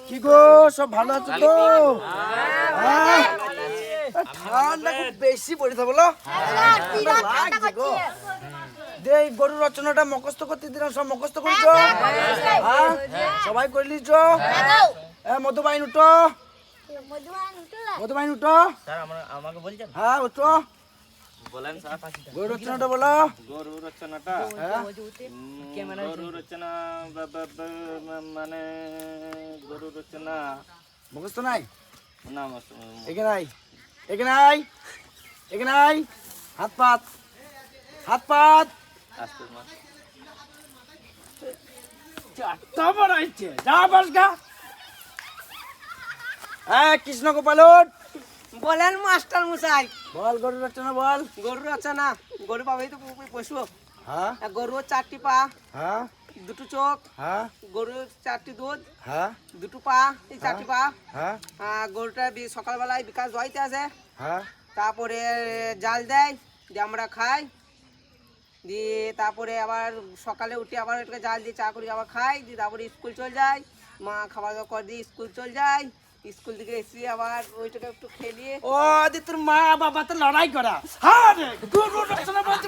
কি গো সব ভালো আছো তো? ঠান্ডা খুব বেশি পড়েছে বলো। এই গরুর রচনাটা মুখস্থ করতে দিলাম, সব মুখস্থ করেছো? হ্যাঁ সবাই করে লিছো? মধুবাইন উঠো, মধুবাইন উঠো। স্যার আমাকে বলছেন? হ্যাঁ উঠো, বলেন স্যার। গরুর রচনাটা বলো। গরু রচনাটা, গরু রচনা মানে গরু রচনা মুখস্থ নাই? না এখানে আই, এখানে আই, এখানে আই। হাত পাত, হাত পাত। চারটা বাড়াইছে, যা বাসগা। কৃষ্ণ গোপালন বলেন মাস্টার মশাই। বল গরুর রচনা বল। গরুর রচনা, গরু পাবেই তো পশু। হ্যাঁ গরুর 4টি পা, হ্যাঁ 2টো চোখ, হ্যাঁ গরুর 4টি দুধ, হ্যাঁ 2টো পা, এই 4টি পা। হ্যাঁ গরুটা সকালবেলায় বিকাশ দোয়াইতে আসে, হ্যাঁ তারপরে জাল দেয়, দিয়ে আমরা খাই, দিয়ে তারপরে আবার সকালে উঠে আবার এটাকে জাল দিয়ে চা করি, আবার খাই, দিয়ে তারপরে স্কুল চলে যায়। মা খাবার দাবার করে দিয়ে স্কুল চলে যায়, স্কুল থেকে এসে আবার ওইটাকে একটু খেলিয়ে। ও দি তোর মা বাবা তো লড়াই করা। হ্যাঁ রে গরুর রচনা বলতে